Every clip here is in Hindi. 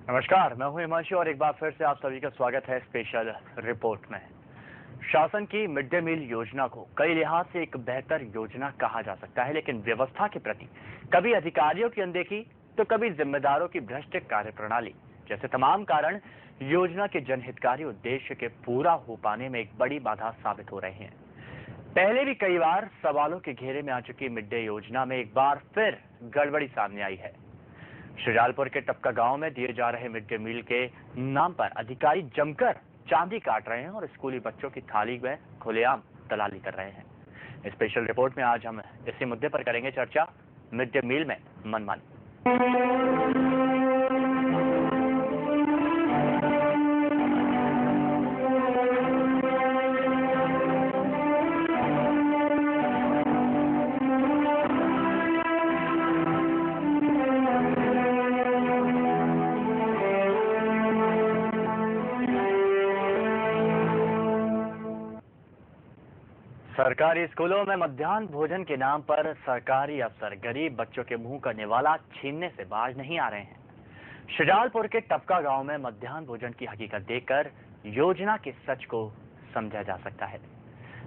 नमस्कार, मैं हूं हिमांशु और एक बार फिर से आप सभी का स्वागत है स्पेशल रिपोर्ट में। शासन की मिड डे मील योजना को कई लिहाज से एक बेहतर योजना कहा जा सकता है, लेकिन व्यवस्था के प्रति कभी अधिकारियों की अनदेखी तो कभी जिम्मेदारों की भ्रष्ट कार्यप्रणाली जैसे तमाम कारण योजना के जनहितकारी उद्देश्य के पूरा हो पाने में एक बड़ी बाधा साबित हो रहे हैं। पहले भी कई बार सवालों के घेरे में आ चुकी मिड डे योजना में एक बार फिर गड़बड़ी सामने आई है। शुजालपुर के टपका गांव में दिए जा रहे मिड डे मील के नाम पर अधिकारी जमकर चांदी काट रहे हैं और स्कूली बच्चों की थाली में खुलेआम दलाली कर रहे हैं। स्पेशल रिपोर्ट में आज हम इसी मुद्दे पर करेंगे चर्चा, मिड डे मील में मनमानी। सरकारी स्कूलों में मध्याह्न भोजन के नाम पर सरकारी अफसर गरीब बच्चों के मुंह का निवाला छीनने से बाज नहीं आ रहे हैं। शुजालपुर के टपका गांव में मध्याह्न भोजन की हकीकत देखकर योजना के सच को समझा जा सकता है,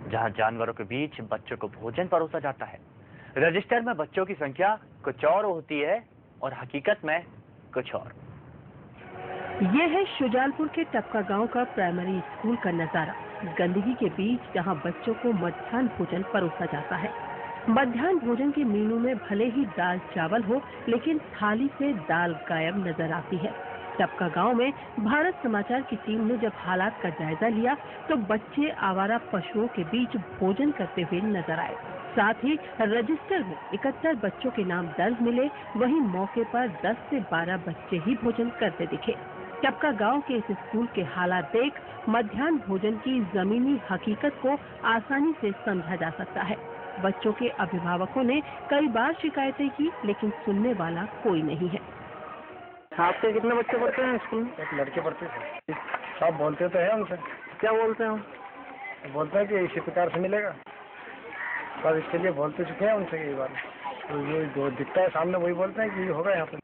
जहां जानवरों के बीच बच्चों को भोजन परोसा जाता है। रजिस्टर में बच्चों की संख्या कुछ और होती है और हकीकत में कुछ और। ये है शुजालपुर के टपका गांव का प्राइमरी स्कूल का नजारा। गंदगी के बीच जहां बच्चों को मध्याह्न भोजन परोसा जाता है। मध्याह्न भोजन के मेनू में भले ही दाल चावल हो, लेकिन थाली से दाल गायब नजर आती है। टपका गांव में भारत समाचार की टीम ने जब हालात का जायजा लिया तो बच्चे आवारा पशुओं के बीच भोजन करते हुए नजर आए। साथ ही रजिस्टर में 71 बच्चों के नाम दर्ज मिले, वहीं मौके पर 10 से 12 बच्चे ही भोजन करते दिखे। टपका गांव के इस स्कूल के हालात देख मध्याह्न भोजन की जमीनी हकीकत को आसानी से समझा जा सकता है। बच्चों के अभिभावकों ने कई बार शिकायतें की, लेकिन सुनने वाला कोई नहीं है। आपके कितने बच्चे पढ़ते हैं स्कूल में? एक लड़के पढ़ते थे। सब बोलते तो है उनसे। क्या बोलते हैं? बोलते हैं कि इसी प्रकार से मिलेगा, पर इसके लिए बोलते चुके हैं उनसे कई बार। तो ये जो दिखता है सामने वही बोलते हैं कि ये होगा यहाँ पे।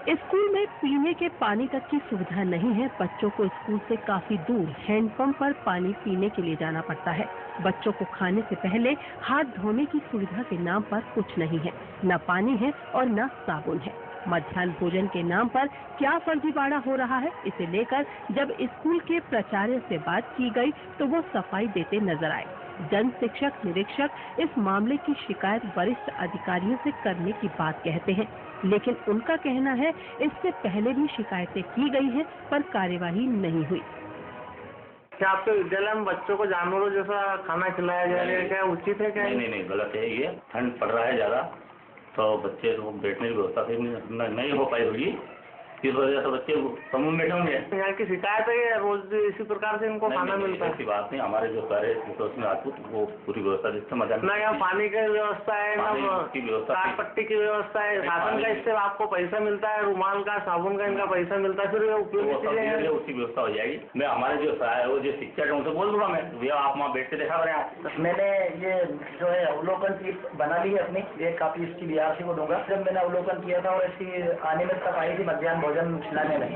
स्कूल में पीने के पानी तक की सुविधा नहीं है। बच्चों को स्कूल से काफी दूर हैंडपंप पर पानी पीने के लिए जाना पड़ता है। बच्चों को खाने से पहले हाथ धोने की सुविधा के नाम पर कुछ नहीं है, न पानी है और न साबुन है। मध्याह्न भोजन के नाम पर क्या फर्जीवाड़ा हो रहा है, इसे लेकर जब स्कूल के प्राचार्य से बात की गई तो वो सफाई देते नजर आए। जन शिक्षक निरीक्षक इस मामले की शिकायत वरिष्ठ अधिकारियों से करने की बात कहते हैं, लेकिन उनका कहना है इससे पहले भी शिकायतें की गई हैं, पर कार्यवाही नहीं हुई। क्या आपके विद्यालय में बच्चों को जानवरों जैसा खाना खिलाया जा रहा है? क्या उचित है? क्या नहीं, गलत है। ये ठंड पड़ रहा है ज्यादा, तो बच्चे को बैठने की व्यवस्था नहीं हो पाई होगी, इस वजह से बच्चे समूह में बैठे होंगे। यहाँ की शिकायत है, रोज इसी प्रकार से इनको खाना मिलता है? ऐसी बात नहीं, हमारे जो सारे उसमें राजपूत वो पूरी व्यवस्था जिससे मजा ना यहाँ पानी की व्यवस्था है, ना तार पट्टी की व्यवस्था है। शासन का इससे आपको पैसा मिलता है, रुमाल का, साबुन का इनका पैसा मिलता है, फिर उपयोगी चीजें उसकी व्यवस्था हो जाएगी। मैं हमारे जो वो जो शिक्षक है उनसे बोल दूंगा मैं, भैया आप वहाँ बैठ के देखा करें आप। मैंने ये जो है अवलोकन की बना ली है अपनी, एक कापी इसकी बीआरसी को दूंगा। जब मैंने अवलोकन किया था और इसकी आने में तक आई थी मध्याह्न भोजन खिलाने में,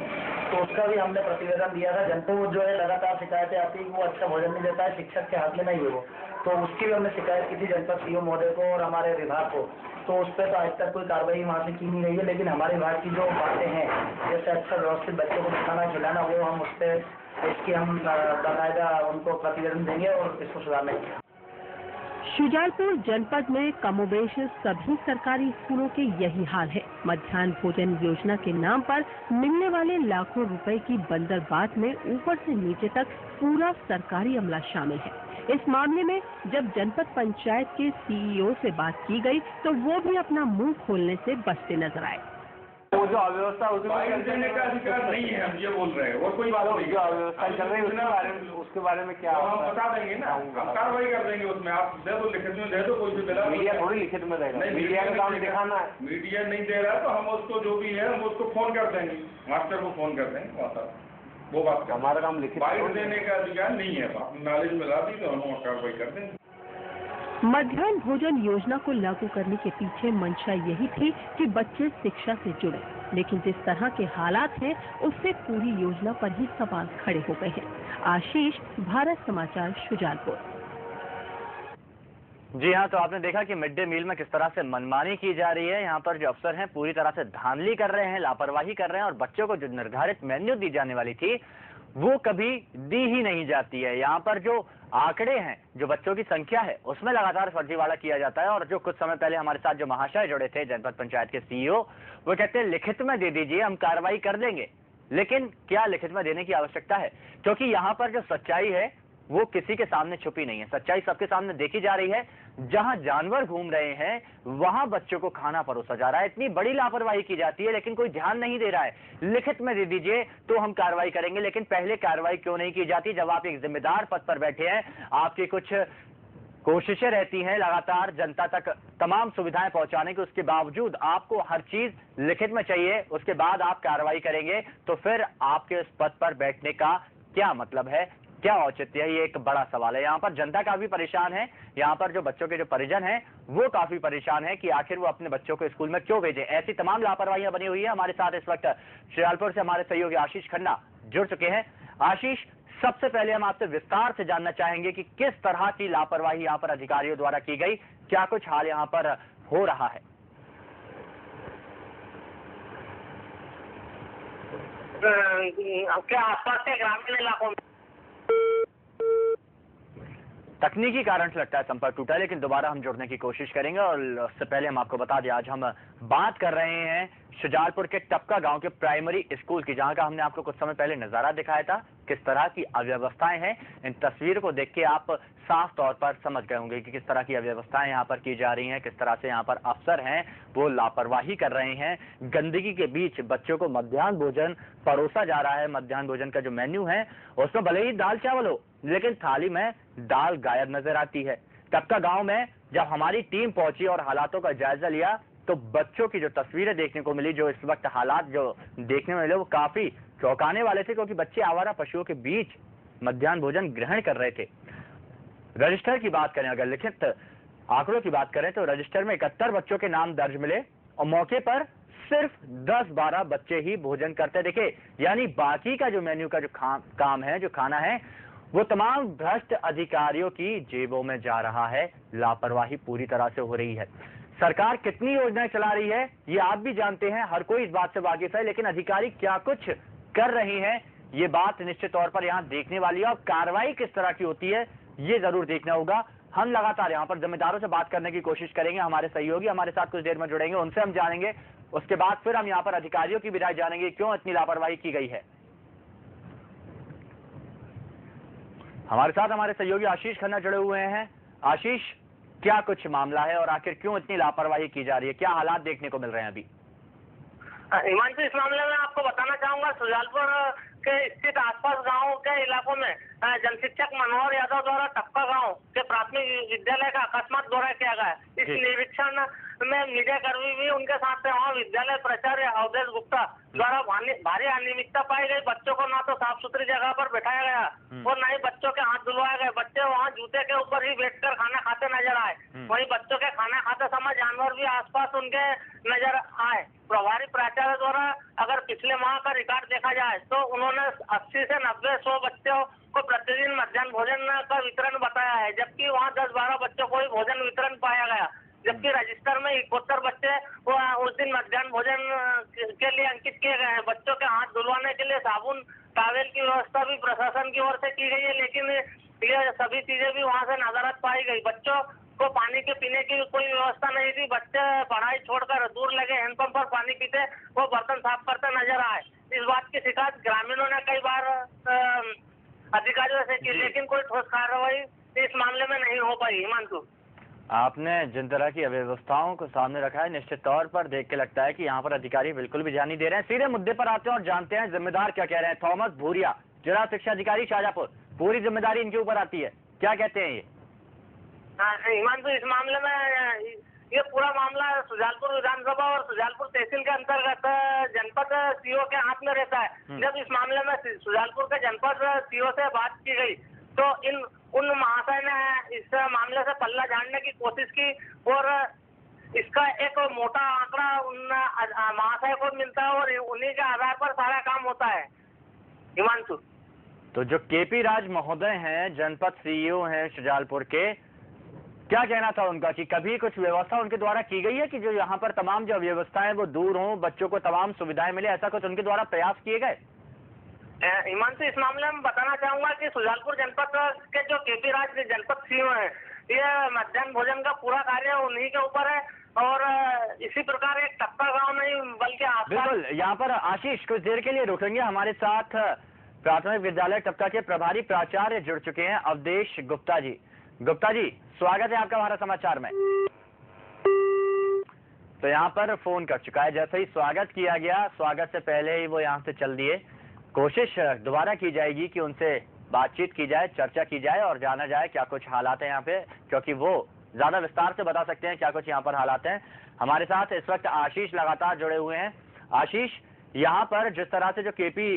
तो उसका भी हमने प्रतिवेदन दिया था। जनता को जो है लगातार शिकायतें आती है कि वो अच्छा भोजन नहीं देता है, शिक्षक के हाथ में नहीं है वो, तो उसकी भी हमने शिकायत की थी जनपद सीओ महोदय को और हमारे विभाग को। तो उस पर तो आज तक कोई कार्रवाई वहाँ से की नहीं गई है, लेकिन हमारे विभाग की जो बातें हैं, जैसे अच्छा व्यवस्थित बच्चों को खाना खिलाना, वो हम उस पर इसकी हम बाकायदा उनको प्रतिवेदन देंगे और इसको सुधारने की। शुजालपुर जनपद में कमोबेश सभी सरकारी स्कूलों के यही हाल है। मध्याह्न भोजन योजना के नाम पर मिलने वाले लाखों रुपए की बंदरबांट में ऊपर से नीचे तक पूरा सरकारी अमला शामिल है। इस मामले में जब जनपद पंचायत के सीईओ से बात की गई तो वो भी अपना मुंह खोलने से बचते नजर आए। वो जो अव्यवस्था देने का अधिकार नहीं है, हम ये बोल रहे हैं, और कोई बात नहीं। जो अव्यवस्था चल रही है उसके बारे में क्या हम बता देंगे ना, हम कार्रवाई कर देंगे उसमें। आप दे दो, लिखित में दे दो, कोई भी बिला। मीडिया थोड़ी लिखित में देगा, मीडिया का काम दिखाना है। मीडिया नहीं दे रहा है तो हम उसको जो भी है हम उसको फोन कर देंगे, मास्टर को फोन कर देंगे, वो बात हमारा काम लिखित देने का अधिकार नहीं है। नॉलेज मिला दी तो हम कार्रवाई कर देंगे। मध्याह्न भोजन योजना को लागू करने के पीछे मंशा यही थी कि बच्चे शिक्षा से जुड़े। लेकिन जिस तरह के हालात हैं उससे पूरी योजना पर ही सवाल खड़े हो गए हैं। आशीष, भारत समाचार, शुजालपुर। जी हाँ, तो आपने देखा कि मिड डे मील में किस तरह से मनमानी की जा रही है। यहाँ पर जो अफसर हैं पूरी तरह से धांधली कर रहे हैं, लापरवाही कर रहे हैं और बच्चों को जो निर्धारित मेन्यू दी जाने वाली थी वो कभी दी ही नहीं जाती है। यहाँ पर जो आंकड़े हैं, जो बच्चों की संख्या है, उसमें लगातार फर्जीवाड़ा किया जाता है। और जो कुछ समय पहले हमारे साथ जो महाशय जुड़े थे, जनपद पंचायत के सीईओ, वो कहते हैं लिखित में दे दीजिए, हम कार्रवाई कर देंगे। लेकिन क्या लिखित में देने की आवश्यकता है? क्योंकि यहाँ पर जो सच्चाई है वो किसी के सामने छुपी नहीं है, सच्चाई सबके सामने देखी जा रही है। जहां जानवर घूम रहे हैं वहां बच्चों को खाना परोसा जा रहा है। इतनी बड़ी लापरवाही की जाती है लेकिन कोई ध्यान नहीं दे रहा है। लिखित में दे दीजिए तो हम कार्रवाई करेंगे, लेकिन पहले कार्रवाई क्यों नहीं की जाती? जब आप एक जिम्मेदार पद पर बैठे हैं, आपकी कुछ कोशिशें रहती हैं लगातार जनता तक तमाम सुविधाएं पहुंचाने की, उसके बावजूद आपको हर चीज लिखित में चाहिए, उसके बाद आप कार्रवाई करेंगे, तो फिर आपके उस पद पर बैठने का क्या मतलब है, क्या औचित्य है? ये एक बड़ा सवाल है। यहाँ पर जनता काफी परेशान है, यहाँ पर जो बच्चों के जो परिजन हैं वो काफी परेशान है कि आखिर वो अपने बच्चों को स्कूल में क्यों भेजें। ऐसी तमाम लापरवाहियां बनी हुई है। हमारे साथ इस वक्त शुजालपुर से हमारे सहयोगी आशीष खन्ना जुड़ चुके हैं। आशीष, सबसे पहले हम आपसे विस्तार से जानना चाहेंगे कि किस तरह की लापरवाही यहाँ पर अधिकारियों द्वारा की गई, क्या कुछ हाल यहाँ पर हो रहा है? आपके आसपास के ग्रामीण इलाकों में तकनीकी कारण से लगता है संपर्क टूटा है, लेकिन दोबारा हम जुड़ने की कोशिश करेंगे। और उससे पहले हम आपको बता दें, आज हम बात कर रहे हैं शुजालपुर के टपका गांव के प्राइमरी स्कूल की, जहां का हमने आपको कुछ समय पहले नजारा दिखाया था। किस तरह की अव्यवस्थाएं हैं, इन तस्वीरों को देख के आप साफ तौर पर समझ गए होंगे कि किस तरह की अव्यवस्थाएं यहाँ पर की जा रही हैं, किस तरह से यहाँ पर अफसर हैं वो लापरवाही कर रहे हैं। गंदगी के बीच बच्चों को मध्याह्न भोजन परोसा जा रहा है। मध्याह्न भोजन का जो मेन्यू है उसमें भले ही दाल चावल हो, लेकिन थाली में दाल गायब नजर आती है। टपका गांव में जब हमारी टीम पहुंची और हालातों का जायजा लिया तो बच्चों की जो तस्वीरें देखने को मिली, जो इस वक्त हालात जो देखने में मिले, वो काफी चौंकाने वाले थे, क्योंकि बच्चे आवारा पशुओं के बीच मध्याह्न भोजन ग्रहण कर रहे थे। रजिस्टर की बात करें, अगर लिखित आंकड़ों की बात करें तो रजिस्टर में 71 बच्चों के नाम दर्ज मिले और मौके पर सिर्फ 10-12 बच्चे ही भोजन करते दिखे। यानी बाकी का जो मेन्यू का जो काम है, जो खाना है, वो तमाम भ्रष्ट अधिकारियों की जेबों में जा रहा है। लापरवाही पूरी तरह से हो रही है। सरकार कितनी योजनाएं चला रही है ये आप भी जानते हैं, हर कोई इस बात से वाकिफ है, लेकिन अधिकारी क्या कुछ कर रहे हैं ये बात निश्चित तौर पर यहाँ देखने वाली है। और कार्रवाई किस तरह की होती है ये जरूर देखना होगा। हम लगातार यहाँ पर जिम्मेदारों से बात करने की कोशिश करेंगे। हमारे सहयोगी हमारे साथ कुछ देर में जुड़ेंगे, उनसे हम जानेंगे। उसके बाद फिर हम यहाँ पर अधिकारियों की भी राय जानेंगे क्यों इतनी लापरवाही की गई है। हमारे साथ हमारे सहयोगी आशीष खन्ना जुड़े हुए हैं। आशीष, क्या कुछ मामला है और आखिर क्यों इतनी लापरवाही की जा रही है, क्या हालात देखने को मिल रहे हैं अभी? हिमांशु, इस मामले में आपको बताना चाहूंगा, शुजालपुर के स्थित आसपास गांव के इलाकों में जनशिक्षक मनोहर यादव द्वारा टपका गांव के प्राथमिक विद्यालय का अकस्मात दौरा किया गया। इस निरीक्षण में मीडिया कर्मी भी उनके साथ थे। वहाँ विद्यालय प्राचार्य अवधेश गुप्ता द्वारा भारी अनियमितता पाई गई। बच्चों को ना तो साफ सुथरी जगह पर बैठाया गया और ना ही बच्चों के हाथ धुलवाए गए। बच्चे वहाँ जूते के ऊपर ही बैठकर खाना खाते नजर आए। वहीं बच्चों के खाना खाते समय जानवर भी आसपास उनके नजर आए। प्रभारी प्राचार्य द्वारा अगर पिछले माह का रिकॉर्ड देखा जाए तो उन्होंने 80 से 90-100 बच्चों को प्रतिदिन मध्याह्न भोजन का वितरण बताया है, जबकि वहाँ 10-12 बच्चों को ही भोजन वितरण पाया गया। जबकि रजिस्टर में 71 बच्चे उस दिन मध्याह्न भोजन के लिए अंकित किए गए हैं। बच्चों के हाथ धुलवाने के लिए साबुन टॉवेल की व्यवस्था भी प्रशासन की ओर से की गई है, लेकिन ये सभी चीजें भी वहाँ से नजरअंदाज पाई गई। बच्चों को पानी के पीने की कोई व्यवस्था नहीं थी। बच्चे पढ़ाई छोड़कर दूर लगे हैंडपंप पर पानी पीते, वो बर्तन साफ करते नजर आए। इस बात की शिकायत ग्रामीणों ने कई बार अधिकारियों से की, लेकिन कोई ठोस कार्रवाई इस मामले में नहीं हो पाई। हिमांशु, आपने जिन तरह की अव्यवस्थाओं को सामने रखा है, निश्चित तौर पर देख के लगता है कि यहाँ पर अधिकारी बिल्कुल भी ध्यान नहीं दे रहे हैं। सीधे मुद्दे पर आते हैं और जानते हैं जिम्मेदार क्या कह रहे हैं। थॉमस भूरिया, जिला शिक्षा अधिकारी शाजापुर, पूरी जिम्मेदारी इनके ऊपर आती है, क्या कहते हैं ये? हिमांशु, इस मामले में ये पूरा मामला शुजालपुर विधानसभा और शुजालपुर तहसील के अंतर्गत जनपद सीओ के हाथ में रहता है। जब इस मामले में शुजालपुर के जनपद सीओ से बात की गई तो उन महाशय ने इस मामले से पल्ला झाड़ने की कोशिश की और इसका एक मोटा आंकड़ा उन महाशय को मिलता है और उन्हीं के आधार पर सारा काम होता है। हिमांशु, तो जो केपी राज महोदय हैं, जनपद सीईओ हैं शुजालपुर के, क्या कहना था उनका कि कभी कुछ व्यवस्था उनके द्वारा की गई है कि जो यहाँ पर तमाम जो व्यवस्थाएं वो दूर हों, बच्चों को तमाम सुविधाएं मिले, ऐसा कुछ उनके द्वारा प्रयास किए गए? हिमांशु, इस मामले में बताना चाहूंगा कि शुजालपुर जनपद के जो केपी राज जनपद सीईओ हैं, ये मध्याह्न भोजन का पूरा कार्य उन्हीं के ऊपर है और इसी प्रकार एक टप्पा गांव नहीं बल्कि आसपास। बिल्कुल, यहाँ पर आशीष कुछ देर के लिए रुकेंगे। हमारे साथ प्राथमिक विद्यालय टप्का के प्रभारी प्राचार्य जुड़ चुके हैं, अवधेश गुप्ता जी। गुप्ता जी, स्वागत है आपका भारत समाचार में। तो यहाँ पर फोन कर चुका है, जैसे ही स्वागत किया गया, स्वागत से पहले ही वो यहाँ से चल दिए। कोशिश दोबारा की जाएगी कि उनसे बातचीत की जाए, चर्चा की जाए और जाना जाए क्या कुछ हालात है यहाँ पे, क्योंकि वो ज्यादा विस्तार से बता सकते हैं क्या कुछ यहाँ पर हालात हैं। हमारे साथ इस वक्त आशीष लगातार जुड़े हुए हैं। आशीष, यहाँ पर जिस तरह से जो केपी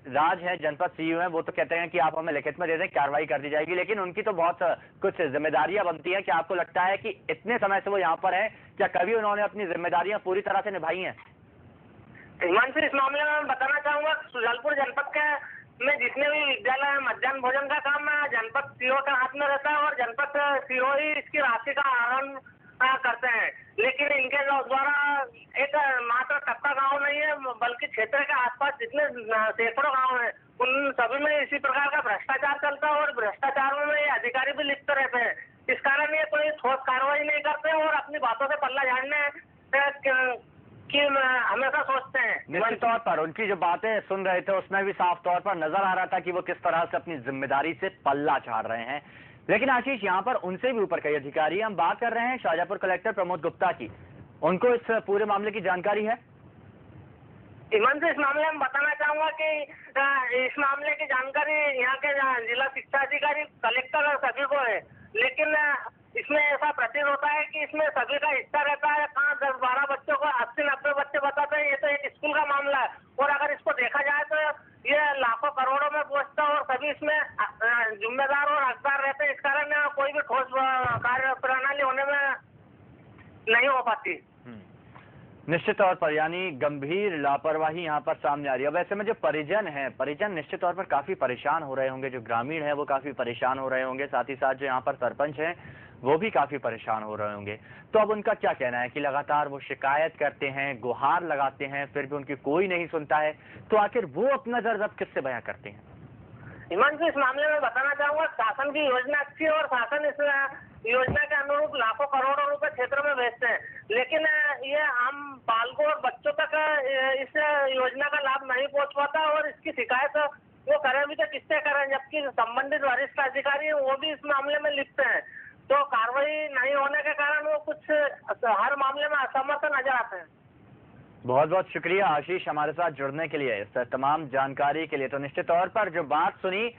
राज है जनपद सीईओ हैं, वो तो कहते हैं कि आप हमें लिखित में दे दें, कार्रवाई कर दी जाएगी, लेकिन उनकी तो बहुत कुछ जिम्मेदारियां बनती हैं। क्या आपको लगता है कि इतने समय से वो यहाँ पर है, क्या कभी उन्होंने अपनी जिम्मेदारियां पूरी तरह से निभाई हैं? हिमांशु, इस मामले में बताना चाहूंगा शुजालपुर जनपद के में जितने भी विद्यालय है, मध्याह्न भोजन का काम जनपद सीईओ के हाथ में रहता है और जनपद सीईओ ही इसकी राशि का आहरण करते हैं। लेकिन इनके द्वारा एक मात्र टप्का गांव नहीं है बल्कि क्षेत्र के आसपास जितने सैकड़ों गांव हैं, उन सभी में इसी प्रकार का भ्रष्टाचार चलता है और भ्रष्टाचार में ये अधिकारी भी लिप्त रहते हैं। इस कारण ये कोई ठोस कार्रवाई नहीं करते और अपनी बातों से पल्ला झाड़ने कि हमेशा सोचते हैं। निश्चित तौर पर उनकी जो बातें सुन रहे थे उसमें भी साफ तौर पर नजर आ रहा था कि वो किस तरह से अपनी जिम्मेदारी से पल्ला झाड़ रहे हैं। लेकिन आशीष, यहाँ पर उनसे भी ऊपर कई अधिकारी, हम बात कर रहे हैं शाजापुर कलेक्टर प्रमोद गुप्ता की, उनको इस पूरे मामले की जानकारी है? हिमांशु, इस मामले में बताना चाहूंगा कि इस मामले की जानकारी यहाँ के जिला शिक्षा अधिकारी, कलेक्टर और सभी को है, लेकिन इसमें ऐसा प्रतीत होता है कि इसमें सभी का हिस्सा रहता है। कहाँ 10-12 बच्चों को 80-90 बच्चे बताते हैं, ये तो एक स्कूल का मामला है और अगर इसको देखा जाए तो ये लाखों करोड़ों में पहुंचता है और सभी इसमें जिम्मेदार और हकदार रहते हैं। इस कारण कोई भी ठोस कार्य प्रणाली होने में नहीं हो पाती। निश्चित तौर पर यानी गंभीर लापरवाही यहाँ पर सामने आ रही है। वैसे में जो परिजन हैं, परिजन निश्चित तौर पर काफी परेशान हो रहे होंगे, जो ग्रामीण है वो काफी परेशान हो रहे होंगे, साथ ही साथ जो यहाँ पर सरपंच हैं वो भी काफी परेशान हो रहे होंगे। तो अब उनका क्या कहना है कि लगातार वो शिकायत करते हैं, गुहार लगाते हैं, फिर भी उनकी कोई नहीं सुनता है, तो आखिर वो अपना दर्द अब किससे बयां करते हैं? हिमांशु, इस मामले में बताना चाहूंगा, शासन की योजना अच्छी है और शासन इस योजना के अनुरूप लाखों करोड़ों रुपए क्षेत्र में भेजते हैं, लेकिन ये आम बालकों और बच्चों तक इस योजना का लाभ नहीं पहुंच पाता और इसकी शिकायत वो करें भी तो किससे करें, जबकि संबंधित वरिष्ठ अधिकारी हैं वो भी इस मामले में लिप्त हैं। तो कार्रवाई नहीं होने के कारण वो कुछ हर मामले में असमर्थ नजर आते हैं। बहुत बहुत शुक्रिया आशीष हमारे साथ जुड़ने के लिए, इस तमाम जानकारी के लिए। तो निश्चित तौर पर जो बात सुनी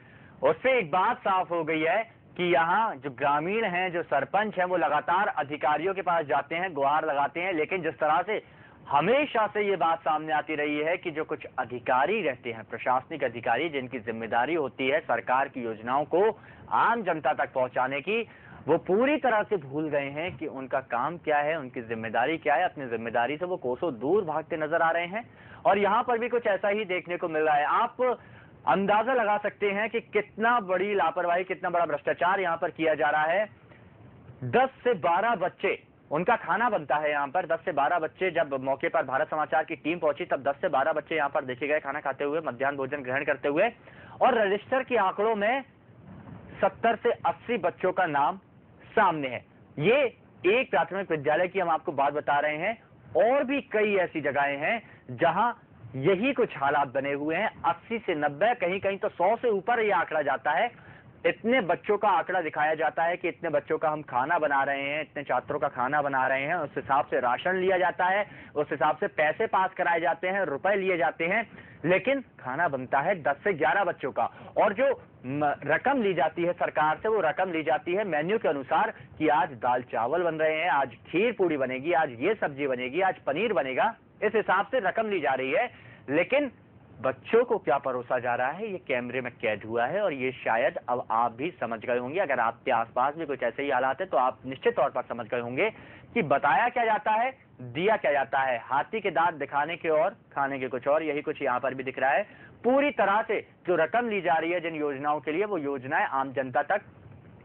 उससे एक बात साफ हो गई है कि यहाँ जो ग्रामीण हैं, जो सरपंच हैं, वो लगातार अधिकारियों के पास जाते हैं, गुहार लगाते हैं, लेकिन जिस तरह से हमेशा से ये बात सामने आती रही है कि जो कुछ अधिकारी रहते हैं, प्रशासनिक अधिकारी, जिनकी जिम्मेदारी होती है सरकार की योजनाओं को आम जनता तक पहुंचाने की, वो पूरी तरह से भूल गए हैं कि उनका काम क्या है, उनकी जिम्मेदारी क्या है। अपनी जिम्मेदारी से वो कोसों दूर भागते नजर आ रहे हैं और यहाँ पर भी कुछ ऐसा ही देखने को मिल रहा है। आप अंदाजा लगा सकते हैं कि कितना बड़ी लापरवाही, कितना बड़ा भ्रष्टाचार यहाँ पर किया जा रहा है। 10 से 12 बच्चे, उनका खाना बनता है यहाँ पर, 10 से 12 बच्चे। जब मौके पर भारत समाचार की टीम पहुंची तब 10 से 12 बच्चे यहाँ पर देखे गए खाना खाते हुए, मध्याह्न भोजन ग्रहण करते हुए, और रजिस्टर के आंकड़ों में 70 से 80 बच्चों का नाम सामने है। ये एक प्राथमिक विद्यालय की हम आपको बात बता रहे हैं, और भी कई ऐसी जगहें हैं जहां यही कुछ हालात बने हुए हैं। 80 से 90, कहीं कहीं तो 100 से ऊपर ये आंकड़ा जाता है। इतने बच्चों का आंकड़ा दिखाया जाता है कि इतने बच्चों का हम खाना बना रहे हैं, इतने छात्रों का खाना बना रहे हैं, उस हिसाब से राशन लिया जाता है, उस हिसाब से पैसे पास कराए जाते हैं, रुपए लिए जाते हैं, लेकिन खाना बनता है 10 से 11 बच्चों का। और जो रकम ली जाती है सरकार से, वो रकम ली जाती है मेन्यू के अनुसार कि आज दाल चावल बन रहे हैं, आज खीर पूड़ी बनेगी, आज ये सब्जी बनेगी, आज पनीर बनेगा, इस हिसाब से रकम ली जा रही है। लेकिन बच्चों को क्या परोसा जा रहा है ये कैमरे में कैद हुआ है, और ये शायद अब आप भी समझ गए होंगे। अगर आपके आसपास भी कुछ ऐसे ही हालात है तो आप निश्चित तौर पर समझ गए होंगे कि बताया क्या जाता है, दिया क्या जाता है। हाथी के दांत दिखाने के और खाने के कुछ और, यही कुछ यहाँ पर भी दिख रहा है। पूरी तरह से जो रकम ली जा रही है जिन योजनाओं के लिए, वो योजनाएं आम जनता तक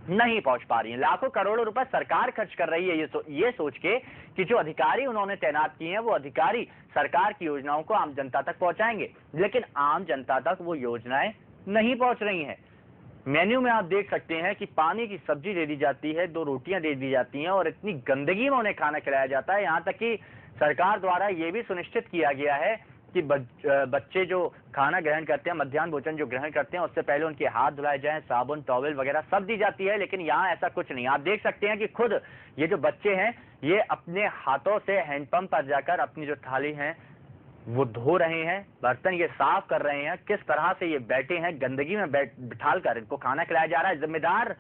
नहीं पहुंच पा रही हैं। लाखों करोड़ों रुपए सरकार खर्च कर रही है ये सोच के कि जो अधिकारी उन्होंने तैनात किए हैं वो अधिकारी सरकार की योजनाओं को आम जनता तक पहुंचाएंगे, लेकिन आम जनता तक वो योजनाएं नहीं पहुंच रही हैं। मेन्यू में आप देख सकते हैं कि पानी की सब्जी दे दी जाती है, 2 रोटियां दे दी जाती हैं, और इतनी गंदगी में उन्हें खाना खिलाया जाता है। यहाँ तक कि सरकार द्वारा ये भी सुनिश्चित किया गया है कि बच्चे जो खाना ग्रहण करते हैं, मध्याह्न भोजन जो ग्रहण करते हैं, उससे पहले उनके हाथ धुलाए जाएं, साबुन, टॉवेल वगैरह सब दी जाती है। लेकिन यहाँ ऐसा कुछ नहीं। आप देख सकते हैं कि खुद ये जो बच्चे हैं ये अपने हाथों से हैंडपंप पर जाकर अपनी जो थाली है वो धो रहे हैं, बर्तन ये साफ कर रहे हैं। किस तरह से ये बैठे हैं, गंदगी में बिठाल कर इनको खाना खिलाया जा रहा है। जिम्मेदार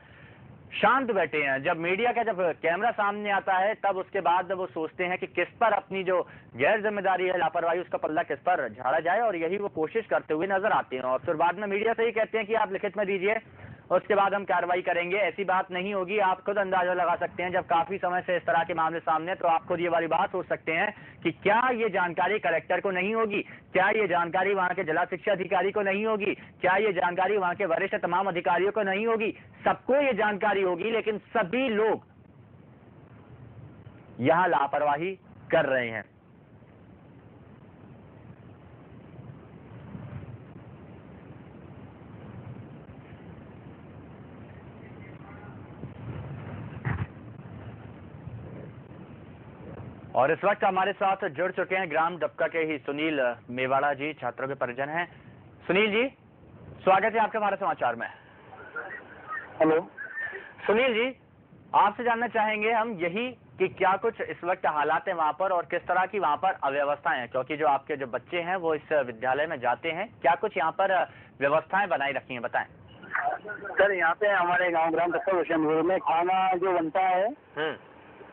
शांत बैठे हैं। जब मीडिया का जब कैमरा सामने आता है तब उसके बाद वो सोचते हैं कि किस पर अपनी जो गैर जिम्मेदारी है, लापरवाही, उसका पल्ला किस पर झाड़ा जाए, और यही वो कोशिश करते हुए नजर आते हैं। और फिर बाद में मीडिया से ही कहते हैं कि आप लिखित में दीजिए, उसके बाद हम कार्रवाई करेंगे। ऐसी बात नहीं होगी। आप खुद अंदाजा लगा सकते हैं, जब काफी समय से इस तरह के मामले सामने, तो आप खुद ये वाली बात सोच सकते हैं कि क्या ये जानकारी कलेक्टर को नहीं होगी, क्या ये जानकारी वहां के जिला शिक्षा अधिकारी को नहीं होगी, क्या ये जानकारी वहां के वरिष्ठ तमाम अधिकारियों को नहीं होगी। सबको ये जानकारी होगी, लेकिन सभी लोग यहां लापरवाही कर रहे हैं। और इस वक्त हमारे साथ जुड़ चुके हैं ग्राम डबका के ही सुनील मेवाड़ा जी, छात्रों के परिजन हैं। सुनील जी, स्वागत है आपके हमारे समाचार में। हेलो सुनील जी, आपसे जानना चाहेंगे हम यही कि क्या कुछ इस वक्त हालात है वहां पर, और किस तरह की वहां पर अव्यवस्थाएं हैं, क्योंकि जो आपके जो बच्चे हैं वो इस विद्यालय में जाते हैं, क्या कुछ यहाँ पर व्यवस्थाएं बनाई रखी हैं, बताएं। सर, यहाँ पे हमारे गांव ग्राम डबका विषमपुर में खाना जो बनता है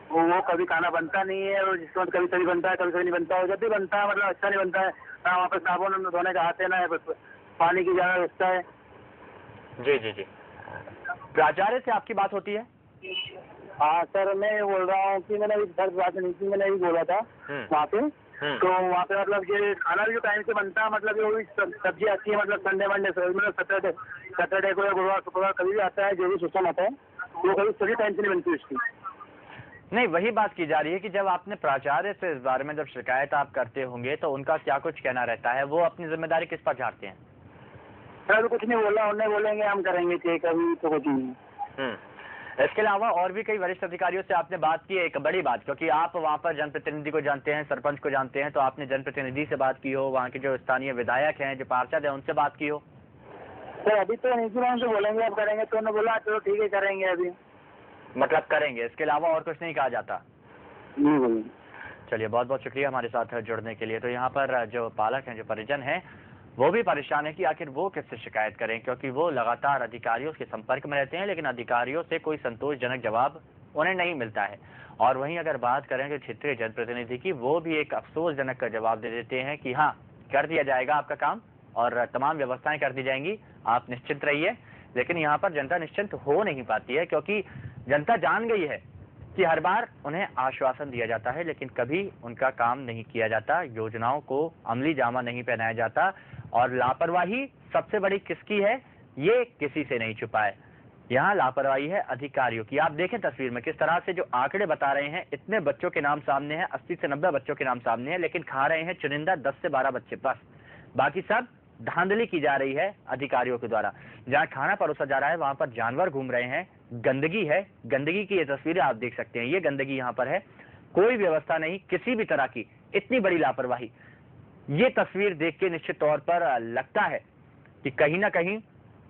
वो कभी खाना बनता नहीं है, और जिसमें कभी कभी बनता है, कभी कभी नहीं बनता है। जब भी बनता है मतलब अच्छा नहीं बनता है। ना वहाँ पर साबुन धोने का हाथ है, ना पानी की ज्यादा व्यवस्था है। जी जी जी। प्राचार्य से आपकी बात होती है? हाँ सर, मैं बोल रहा हूँ कि मैंने बात नहीं की, मैंने भी बोला था वहाँ पे। तो वहाँ पे मतलब ये खाना भी जो टाइम से बनता है, मतलब वो भी सब्जी आती है, मतलब संडे मंडे मतलब सैटरडे को या गुरुवार शुक्रवार कभी भी आता है, जो भी सिस्टम आता है वो कभी सभी टाइम से नहीं बनती उसकी। नहीं, वही बात की जा रही है कि जब आपने प्राचार्य से इस बारे में जब शिकायत आप करते होंगे तो उनका क्या कुछ कहना रहता है, वो अपनी जिम्मेदारी किस पर झाड़ते हैं? सर कुछ नहीं बोला, उन्हें बोलेंगे हम करेंगे, ठीक अभी तो कुछ नहीं। इसके अलावा और भी कई वरिष्ठ अधिकारियों से आपने बात की है, एक बड़ी बात, क्योंकि आप वहाँ पर जनप्रतिनिधि को जानते हैं, सरपंच को जानते हैं, तो आपने जनप्रतिनिधि से बात की हो, वहाँ के जो स्थानीय विधायक हैं, जो पार्षद हैं, उनसे बात की हो? सर अभी तो नहीं किया, उनसे बोलेंगे अब करेंगे, तो उन्होंने बोला चलो ठीक है करेंगे अभी, मतलब करेंगे, इसके अलावा और कुछ नहीं कहा जाता? नहीं बोलेंगे। चलिए, बहुत बहुत शुक्रिया हमारे साथ जुड़ने के लिए। तो यहाँ पर जो पालक हैं, जो परिजन हैं, वो भी परेशान है कि आखिर वो किससे शिकायत करें, क्योंकि वो लगातार अधिकारियों के संपर्क में रहते हैं, लेकिन अधिकारियों से कोई संतोषजनक जवाब उन्हें नहीं मिलता है। और वहीं अगर बात करें जो क्षेत्रीय जनप्रतिनिधि की, वो भी एक अफसोसजनक जवाब दे देते हैं कि हाँ, कर दिया जाएगा आपका काम और तमाम व्यवस्थाएं कर दी जाएंगी, आप निश्चिंत रहिए। लेकिन यहाँ पर जनता निश्चिंत हो नहीं पाती है, क्योंकि जनता जान गई है कि हर बार उन्हें आश्वासन दिया जाता है, लेकिन कभी उनका काम नहीं किया जाता, योजनाओं को अमली जामा नहीं पहनाया जाता। और लापरवाही सबसे बड़ी किसकी है, ये किसी से नहीं छुपा है। यहाँ लापरवाही है अधिकारियों की। आप देखें तस्वीर में किस तरह से जो आंकड़े बता रहे हैं, इतने बच्चों के नाम सामने हैं, 80 से 90 बच्चों के नाम सामने हैं, लेकिन खा रहे हैं चुनिंदा 10 से 12 बच्चे बस, बाकी सब धांधली की जा रही है अधिकारियों के द्वारा। जहाँ खाना परोसा जा रहा है वहां पर जानवर घूम रहे हैं, गंदगी है, गंदगी की ये तस्वीरें आप देख सकते हैं, ये गंदगी यहाँ पर है, कोई व्यवस्था नहीं किसी भी तरह की, इतनी बड़ी लापरवाही। ये तस्वीर देख के निश्चित तौर पर लगता है कि कहीं ना कहीं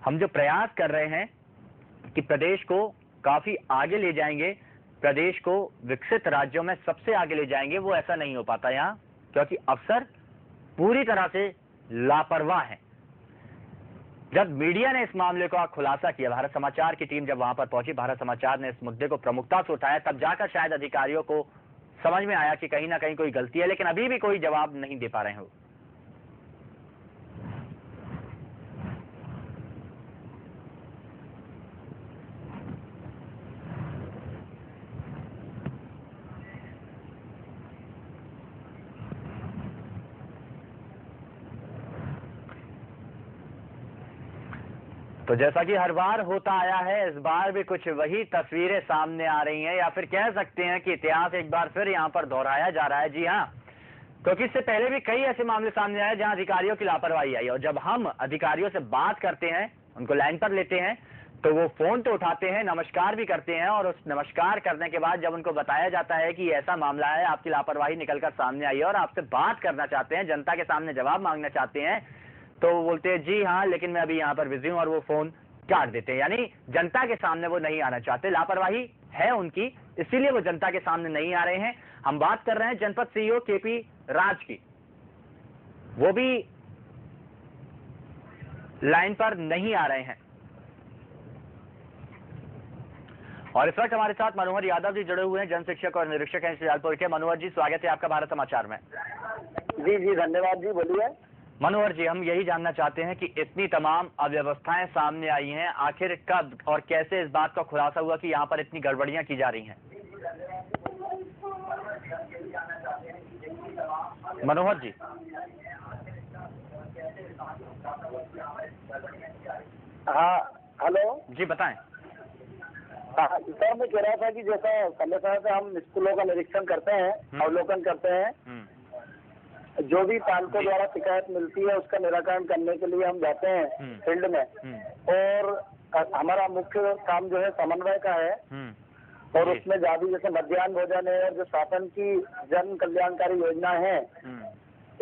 हम जो प्रयास कर रहे हैं कि प्रदेश को काफी आगे ले जाएंगे, प्रदेश को विकसित राज्यों में सबसे आगे ले जाएंगे, वो ऐसा नहीं हो पाता यहाँ, क्योंकि अफसर पूरी तरह से लापरवाह हैं। जब मीडिया ने इस मामले का खुलासा किया, भारत समाचार की टीम जब वहां पर पहुंची, भारत समाचार ने इस मुद्दे को प्रमुखता से उठाया, तब जाकर शायद अधिकारियों को समझ में आया कि कहीं ना कहीं कोई गलती है, लेकिन अभी भी कोई जवाब नहीं दे पा रहे हो। तो जैसा कि हर बार होता आया है, इस बार भी कुछ वही तस्वीरें सामने आ रही हैं, या फिर कह सकते हैं कि इतिहास एक बार फिर यहाँ पर दोहराया जा रहा है। जी हाँ, क्योंकि इससे पहले भी कई ऐसे मामले सामने आए जहां अधिकारियों की लापरवाही आई, और जब हम अधिकारियों से बात करते हैं, उनको लाइन पर लेते हैं, तो वो फोन तो उठाते हैं, नमस्कार भी करते हैं, और उस नमस्कार करने के बाद जब उनको बताया जाता है कि ऐसा मामला है, आपकी लापरवाही निकलकर सामने आई है और आपसे बात करना चाहते हैं, जनता के सामने जवाब मांगना चाहते हैं, तो वो बोलते हैं जी हाँ, लेकिन मैं अभी यहाँ पर बिजी हूँ, और वो फोन काट देते हैं। यानी जनता के सामने वो नहीं आना चाहते, लापरवाही है उनकी, इसीलिए वो जनता के सामने नहीं आ रहे हैं। हम बात कर रहे हैं जनपद सीईओ केपी राज की, वो भी लाइन पर नहीं आ रहे हैं। और इस वक्त हमारे साथ मनोहर यादव जी जुड़े हुए हैं, जन शिक्षक और निरीक्षक हैं शुजालपुर के। मनोहर जी, स्वागत है आपका भारत समाचार में। जी जी, धन्यवाद जी, बोलिए। मनोहर जी, हम यही जानना चाहते हैं कि इतनी तमाम अव्यवस्थाएं सामने आई हैं, आखिर कब और कैसे इस बात का खुलासा हुआ कि यहाँ पर इतनी गड़बड़ियां की जा रही हैं? मनोहर जी। हाँ, हेलो जी बताएं। हाँ सर, मैं कह रहा था कि जैसा समय समय पे हम स्कूलों का निरीक्षण करते हैं, अवलोकन करते हैं, जो भी पालकों द्वारा शिकायत मिलती है उसका निराकरण करने के लिए हम जाते हैं फील्ड में, और हमारा मुख्य काम जो है समन्वय का है, और उसमें जारी जैसे मध्याह्न भोजन है और जो शासन की जन कल्याणकारी योजना है,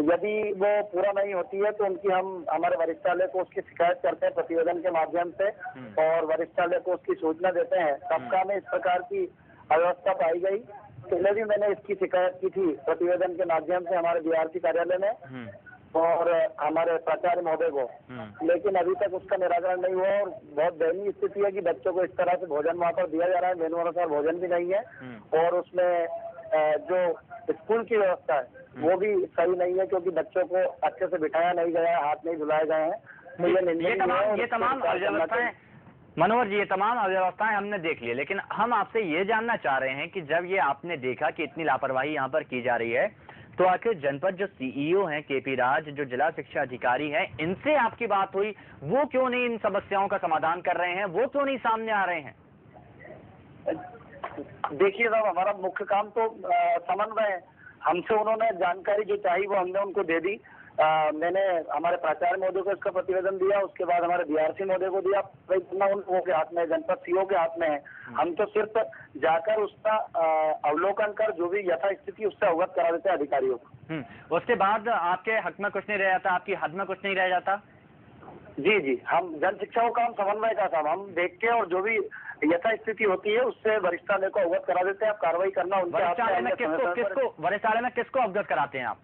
यदि वो पूरा नहीं होती है तो उनकी हम हमारे वरिष्ठालय को उसकी शिकायत करते हैं प्रतिवेदन के माध्यम से, और वरिष्ठालय को उसकी सूचना देते हैं। सबका में इस प्रकार की अव्यवस्था पाई गई, पहले भी मैंने इसकी शिकायत की थी प्रतिवेदन के माध्यम से हमारे बीआरसी कार्यालय में और हमारे प्राचार्य महोदय को, लेकिन अभी तक उसका निराकरण नहीं हुआ, और बहुत दयनीय स्थिति है कि बच्चों को इस तरह से भोजन वहाँ पर दिया जा रहा है, मेनू अनुसार भोजन भी नहीं है, और उसमें जो स्कूल की व्यवस्था है वो भी सही नहीं है, क्योंकि बच्चों को अच्छे से बिठाया नहीं गया है, हाथ नहीं धुलाए गए हैं। तो ये तमाम अव्यवस्थाएं, मनोहर जी, ये तमाम अव्यवस्थाएं हमने देख ली, लेकिन हम आपसे ये जानना चाह रहे हैं कि जब ये आपने देखा कि इतनी लापरवाही यहाँ पर की जा रही है, तो आखिर जनपद जो सीईओ हैं केपी राज, जो जिला शिक्षा अधिकारी हैं, इनसे आपकी बात हुई, वो क्यों नहीं इन समस्याओं का समाधान कर रहे हैं, वो क्यों नहीं सामने आ रहे हैं? देखिए साहब, हमारा मुख्य काम तो समन्वय है। हमसे उन्होंने जानकारी जो चाहिए वो हमने उनको दे दी। मैंने हमारे प्राचार्य महोदय को इसका प्रतिवेदन दिया, उसके बाद हमारे बीआरसी महोदय को दिया, उन लोगों के हाथ में, जनपद सीईओ के हाथ में है। हम तो सिर्फ जाकर उसका अवलोकन कर जो भी यथा स्थिति उससे अवगत करा देते हैं अधिकारियों को। उसके बाद आपके हक में कुछ नहीं रह जाता, आपकी हद में कुछ नहीं रह जाता? जी जी, हम जन शिक्षा को काम समन्वय का काम हम देख के और जो भी यथा स्थिति होती है उससे वरिष्ठालय को अवगत करा देते हैं। आप कार्रवाई करना उनके हाथ में। वरिष्ठालय में किसको अवगत कराते हैं आप?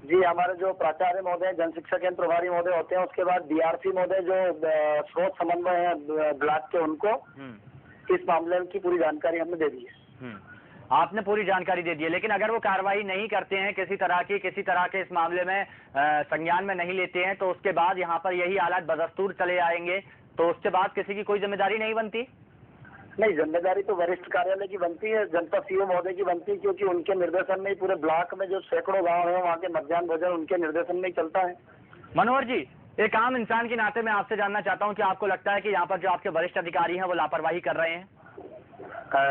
जी, हमारे जो प्राचार्य महोदय, जन शिक्षा केंद्र प्रभारी महोदय होते हैं, उसके बाद डीआरसी महोदय जो स्रोत समन्वय है ब्लॉक के, उनको इस मामले की पूरी जानकारी हमने दे दी है। आपने पूरी जानकारी दे दी है, लेकिन अगर वो कार्रवाई नहीं करते हैं, किसी तरह के इस मामले में संज्ञान में नहीं लेते हैं, तो उसके बाद यहाँ पर यही हालात बदस्तूर चले आएंगे, तो उसके बाद किसी की कोई जिम्मेदारी नहीं बनती? नहीं, जिम्मेदारी तो वरिष्ठ कार्यालय की बनती है, जनपद सीईओ महोदय की बनती है, क्योंकि उनके निर्देशन में पूरे ब्लॉक में जो सैकड़ों गांव है वहाँ के मध्याह्न भोजन उनके निर्देशन में ही चलता है। मनोहर जी, एक आम इंसान के नाते मैं आपसे जानना चाहता हूँ कि आपको लगता है कि यहाँ पर जो आपके वरिष्ठ अधिकारी हैं वो लापरवाही कर रहे हैं?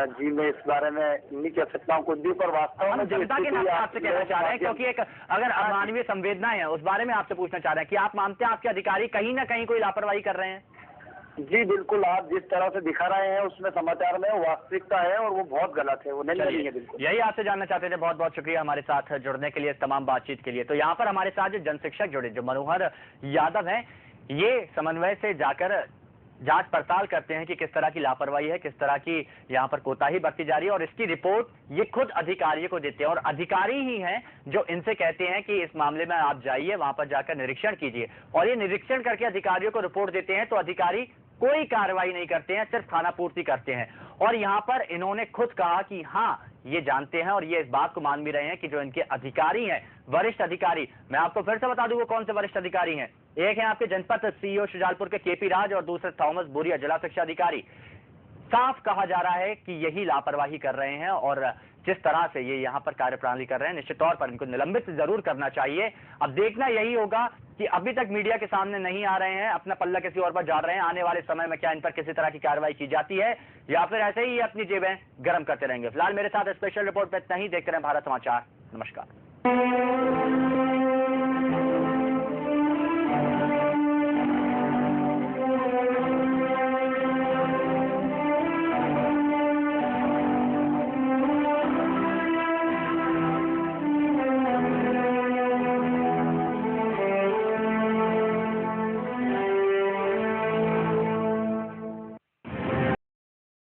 जी, मैं इस बारे में नहीं कह सकता हूँ कुछ भी, पर वास्तव में जनता के नाते आपसे कहना चाह रहे हैं, क्योंकि एक अगर मानवीय संवेदनाएं है उस बारे में आपसे पूछना चाह रहे हैं कि आप मानते हैं आपके अधिकारी कहीं ना कहीं कोई लापरवाही कर रहे हैं? जी बिल्कुल, आप जिस तरह से दिखा रहे हैं उसमें समाचार में वास्तविकता है और वो बहुत गलत है, वो नहीं है। बिल्कुल यही आपसे जानना चाहते थे। बहुत बहुत शुक्रिया हमारे साथ जुड़ने के लिए, तमाम बातचीत के लिए। तो यहाँ पर हमारे साथ जो जन शिक्षक जुड़े, जो मनोहर यादव हैं, ये समन्वय से जाकर जांच पड़ताल करते हैं कि किस तरह की लापरवाही है, किस तरह की यहाँ पर कोताही बरती जा रही है, और इसकी रिपोर्ट ये खुद अधिकारियों को देते हैं, और अधिकारी ही हैं जो इनसे कहते हैं कि इस मामले में आप जाइए, वहां पर जाकर निरीक्षण कीजिए, और ये निरीक्षण करके अधिकारियों को रिपोर्ट देते हैं, तो अधिकारी कोई कार्रवाई नहीं करते हैं, सिर्फ खाना पूर्ति करते हैं। और यहाँ पर इन्होंने खुद कहा कि हाँ, ये जानते हैं और ये इस बात को मान भी रहे हैं कि जो इनके अधिकारी हैं, वरिष्ठ अधिकारी, मैं आपको फिर से बता दूं वो कौन से वरिष्ठ अधिकारी हैं। एक है आपके जनपद सीईओ शुजालपुर के केपी राज, और दूसरे थॉमस बोरिया, जिला शिक्षा अधिकारी। साफ कहा जा रहा है कि यही लापरवाही कर रहे हैं, और जिस तरह से ये यहाँ पर कार्यप्रणाली कर रहे हैं, निश्चित तौर पर इनको निलंबित जरूर करना चाहिए। अब देखना यही होगा कि अभी तक मीडिया के सामने नहीं आ रहे हैं, अपना पल्ला किसी और पर झाड़ रहे हैं। आने वाले समय में क्या इन पर किसी तरह की कार्रवाई की जाती है या फिर ऐसे ही अपनी जेबें गर्म करते रहेंगे? फिलहाल मेरे साथ स्पेशल रिपोर्ट पे इतना ही। देखते रहें भारत समाचार। नमस्कार।